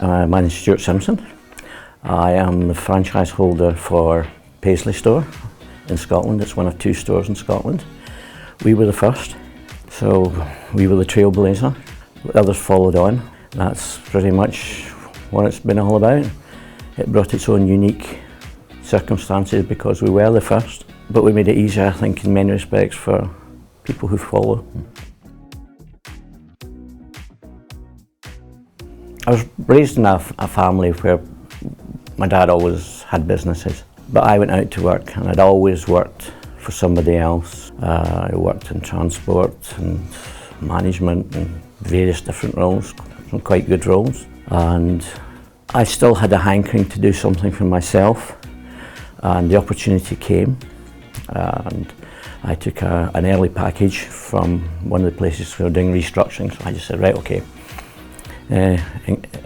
My name is Stuart Simpson. I am the franchise holder for Paisley store in Scotland. It's one of 2 stores in Scotland. We were the first, so we were the trailblazer. Others followed on. That's pretty much what it's been all about. It brought its own unique circumstances because we were the first, but we made it easier, I think, in many respects for people who follow. I was raised in a family where my dad always had businesses, but I went out to work and I'd always worked for somebody else. I worked in transport and management and various different roles, some quite good roles. And I still had a hankering to do something for myself, and the opportunity came. And I took an early package from one of the places we were doing restructuring, so I just said, right, okay,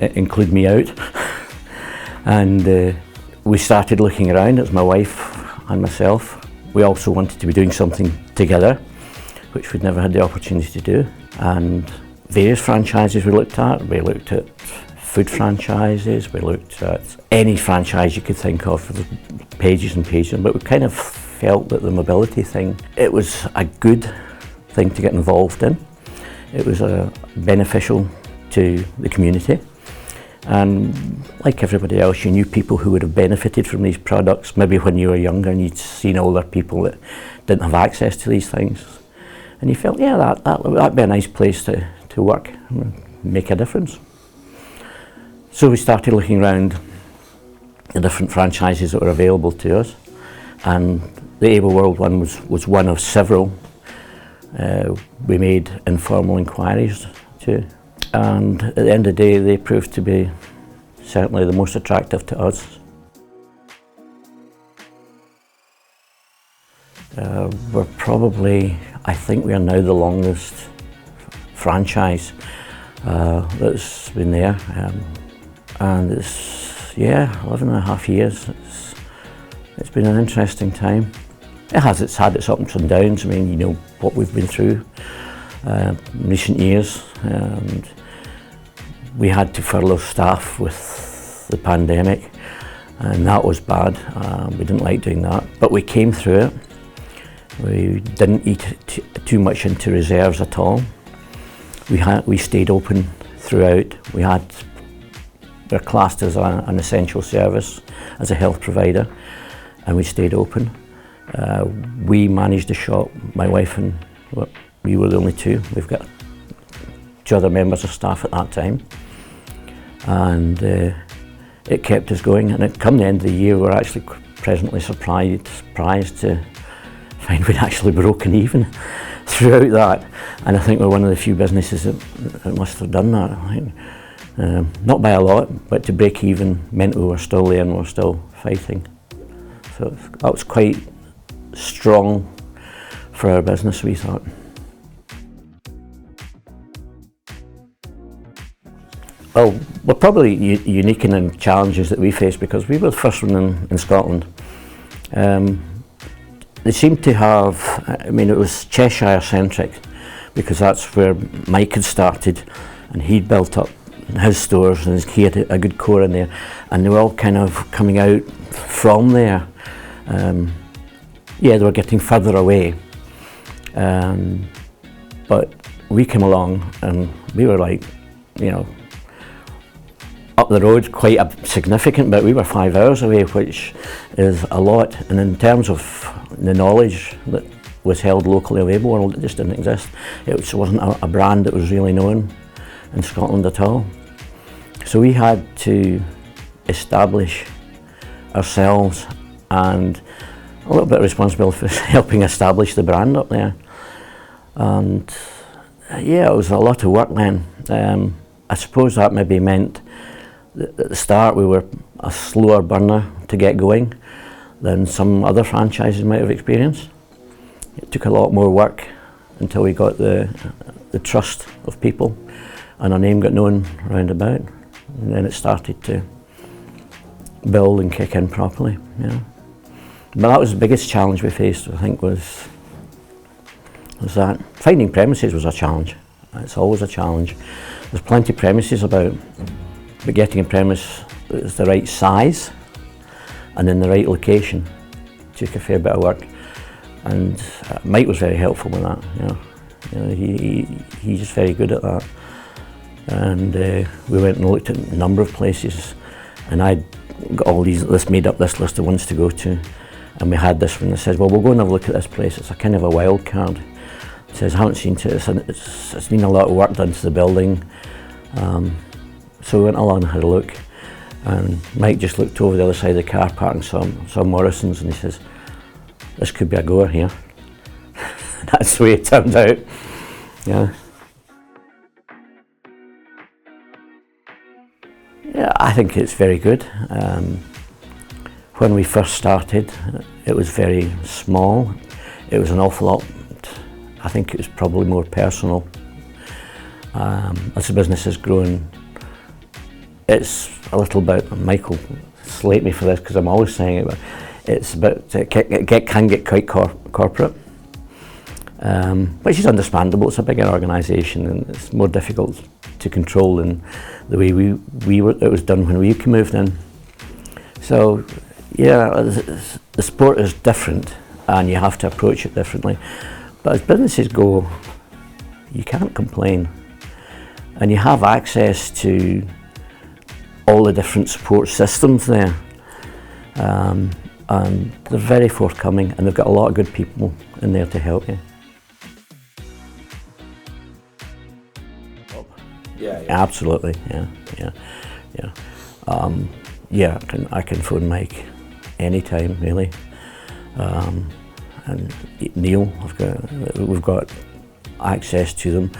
include me out. And we started looking around. It was my wife and myself. We also wanted to be doing something together, which we'd never had the opportunity to do. And various franchises we looked at. We looked at food franchises, we looked at any franchise you could think of, pages and pages, but we kind of felt that the mobility thing, it was a good thing to get involved in. It was beneficial to the community, and like everybody else, you knew people who would have benefited from these products, maybe when you were younger and you'd seen older people that didn't have access to these things, and you felt, yeah, that'd be a nice place to work and make a difference. So we started looking around the different franchises that were available to us, and the Ableworld one was one of several. We made informal inquiries to, and at the end of the day they proved to be certainly the most attractive to us. We're probably, I think we are now the longest franchise that's been there, and it's, yeah, 11.5 years. It's been an interesting time. It's had its ups and downs. I mean, you know what we've been through in recent years, and we had to furlough staff with the pandemic, and that was bad. We didn't like doing that, but we came through it. We didn't eat too much into reserves at all. We stayed open throughout. We're classed as an essential service, as a health provider, and we stayed open. We managed the shop, my wife and we were the only 2. We've got 2 other members of staff at that time, and it kept us going. And come the end of the year, we're actually presently surprised to find we'd actually broken even throughout that. And I think we're one of the few businesses that must have done that. I think. Not by a lot, but to break even meant we were still there and we were still fighting. So that was quite strong for our business, we thought. Well, we're probably unique in the challenges that we faced because we were the first one in Scotland. They seemed to have, I mean, it was Cheshire centric because that's where Mike had started, and he'd built up his stores and he had a good core in there, and they were all kind of coming out from there. Yeah, they were getting further away, but we came along and we were like, you know, up the road quite a significant bit. We were 5 hours away, which is a lot, and in terms of the knowledge that was held locally of Ableworld, it just didn't exist. It wasn't a brand that was really known in Scotland at all. So we had to establish ourselves, and a little bit of responsibility for helping establish the brand up there. And yeah, it was a lot of work then. I suppose that maybe meant that at the start we were a slower burner to get going than some other franchises might have experienced. It took a lot more work until we got the trust of people and our name got known round about, and then it started to build and kick in properly. Yeah. But that was the biggest challenge we faced, I think, was that. Finding premises was a challenge. It's always a challenge. There's plenty of premises about, but getting a premise that's the right size and in the right location took a fair bit of work. And Mike was very helpful with that. He's just very good at that. And we went and looked at a number of places, and I'd got made up this list of ones to go to, and we had this one that says, well, we'll go and have a look at this place. It's a kind of a wild card. It says, I haven't seen it. It's been a lot of work done to the building. So we went along and had a look, and Mike just looked over the other side of the car park and saw Morrison's, and he says, this could be a goer here. That's the way it turned out. Yeah. Yeah, I think it's very good. When we first started, it was very small. It was an awful lot, I think it was probably more personal. As the business has grown, it's a little bit, Michael slate me for this because I'm always saying it, but it's about, it can get quite corporate, which is understandable. It's a bigger organisation and it's more difficult to control than the way it was done when we moved in. So yeah, the sport is different and you have to approach it differently. But as businesses go, you can't complain. And you have access to all the different support systems there. And they're very forthcoming, and they've got a lot of good people in there to help you. Yeah. Absolutely, yeah. I can phone Mike anytime, really. And Neil, we've got access to them.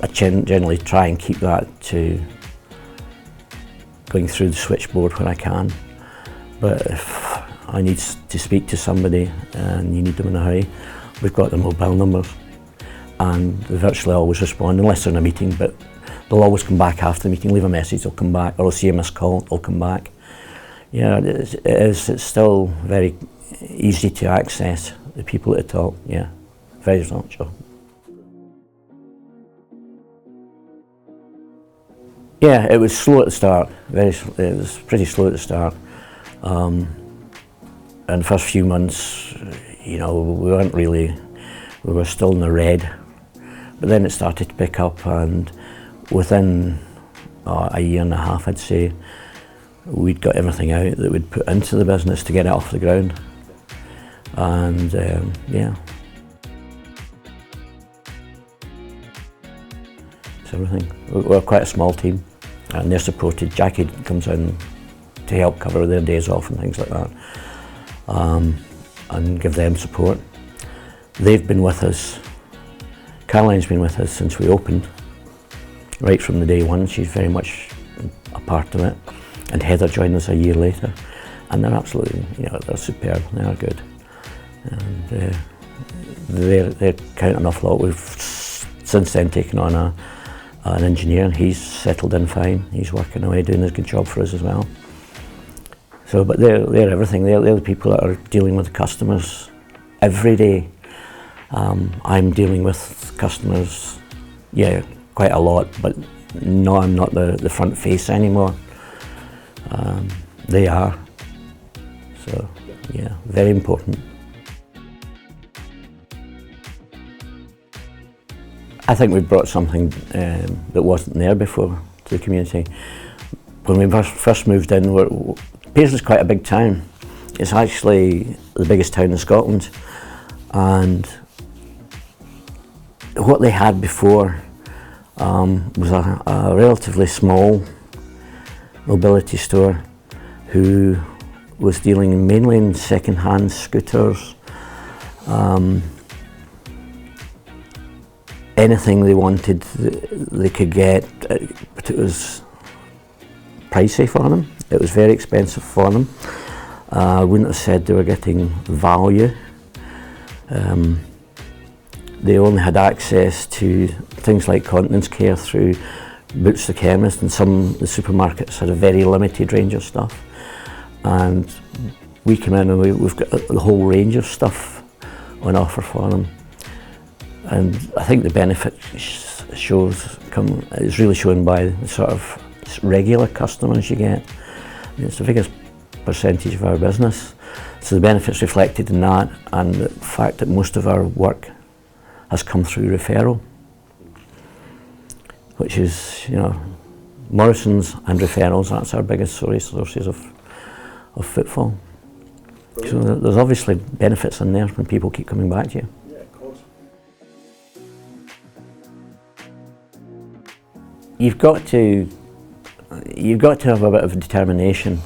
I generally try and keep that to going through the switchboard when I can. But if I need to speak to somebody and you need them in a hurry, we've got their mobile numbers, and they virtually always respond unless they're in a meeting, but they'll always come back after the meeting, leave a message, they'll come back, or I'll see a missed call, they'll come back. Yeah, it's still very easy to access the people at the top, yeah, very much so. Yeah, it was slow at the start, it was pretty slow at the start. And the first few months, we were still in the red, but then it started to pick up, and within a year and a half, I'd say, we'd got everything out that we'd put into the business to get it off the ground. And yeah. It's everything. We're quite a small team, and they're supported. Jackie comes in to help cover their days off and things like that, and give them support. They've been with us. Caroline's been with us since we opened, right from the day one. She's very much a part of it. And Heather joined us a year later, and they're absolutely, they're superb. They are good, and they're counting an awful lot. We've since then taken on an engineer, and he's settled in fine. He's working away, doing a good job for us as well. So, but they're everything. They're the people that are dealing with the customers every day. I'm dealing with customers, yeah, quite a lot, but no, I'm not the front face anymore. They are. So, yeah, very important. I think we've brought something that wasn't there before to the community. When we first moved in, Paisley's quite a big town. It's actually the biggest town in Scotland, and what they had before was a relatively small mobility store who was dealing mainly in second-hand scooters, anything they wanted they could get, but it was pricey for them. It was very expensive for them. I wouldn't have said they were getting value. They only had access to things like continence care through Boots the Chemist, and some of the supermarkets had a very limited range of stuff. And we come in and we've got the whole range of stuff on offer for them. And I think the benefit is really shown by the sort of regular customers you get. It's the biggest percentage of our business. So the benefits reflected in that, and the fact that most of our work has come through referral, which is, you know, Morrison's and referrals, that's our biggest sources of footfall. So there's obviously benefits in there when people keep coming back to you. Yeah, of course. You've got to have a bit of determination.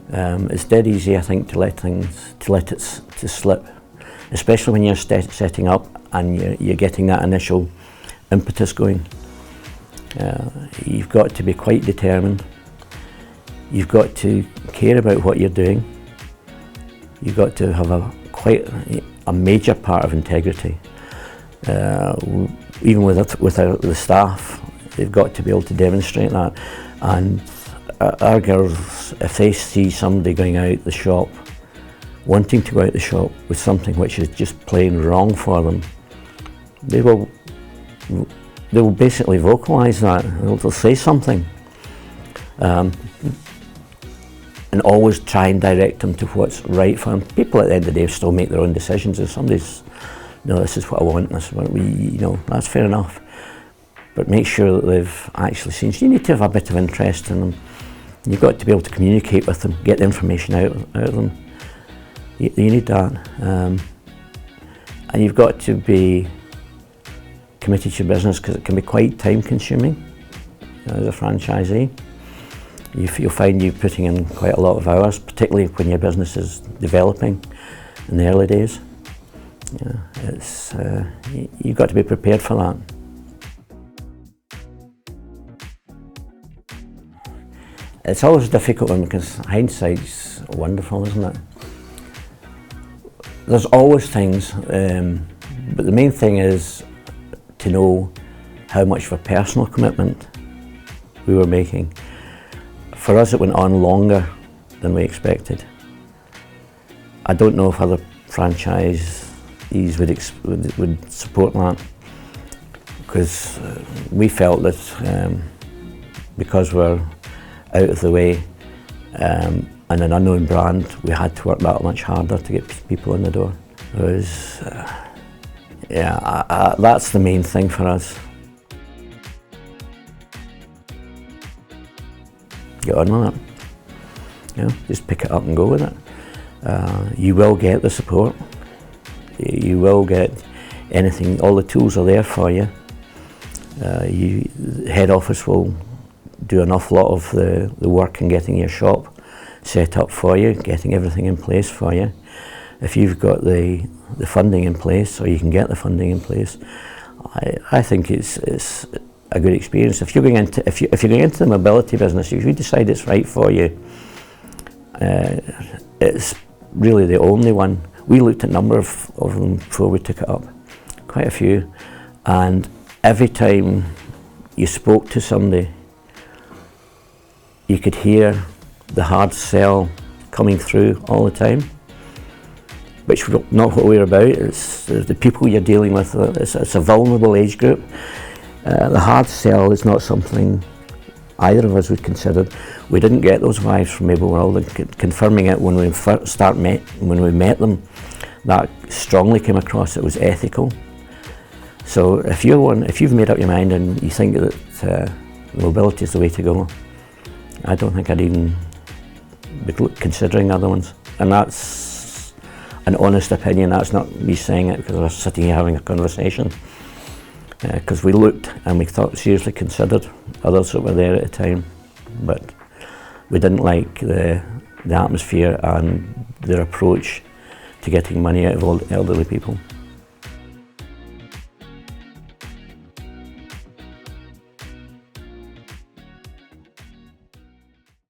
It's dead easy, I think, to let it slip, especially when you're setting up and you're getting that initial impetus going. You've got to be quite determined. You've got to care about what you're doing. You've got to have quite a major part of integrity. Even with the staff, they've got to be able to demonstrate that. And our girls, if they see somebody going out the shop, wanting to go out the shop with something which is just plain wrong for them, they will basically vocalise that. They'll say something, and always try and direct them to what's right for them. People at the end of the day still make their own decisions. If somebody's, no, this is what I want, this is what that's fair enough. But make sure that they've actually seen. So you need to have a bit of interest in them. You've got to be able to communicate with them, get the information out of them. You need that. And you've got to be committed to your business, because it can be quite time consuming as a franchisee. You'll find you're putting in quite a lot of hours, particularly when your business is developing in the early days. You've got to be prepared for that. It's always a difficult one, because hindsight's wonderful, isn't it? There's always things, but the main thing is to know how much of a personal commitment we were making. For us, it went on longer than we expected. I don't know if other franchisees would support that, because we felt that because we're out of the way and an unknown brand, we had to work that much harder to get people in the door. It was, that's the main thing for us. Get on with it. Just pick it up and go with it. You will get the support. You will get anything. All the tools are there for you. Head office will do an awful lot of the work in getting your shop set up for you, getting everything in place for you. If you've got the funding in place, or you can get the funding in place, I think it's a good experience. If you're going into the mobility business, if you decide it's right for you, it's really the only one. We looked at a number of them before we took it up, quite a few, and every time you spoke to somebody, you could hear the hard sell coming through all the time, which is not what we're about. It's the people you're dealing with. It's a vulnerable age group. The hard sell is not something either of us would consider. We didn't get those vibes from Ableworld, and confirming it when we first when we met them, that strongly came across. It was ethical. So if you've made up your mind and you think that mobility is the way to go, I don't think I'd even be considering other ones. And that's an honest opinion. That's not me saying it because I was sitting here having a conversation. Because we looked and we seriously considered others that were there at the time, but we didn't like the atmosphere and their approach to getting money out of elderly people.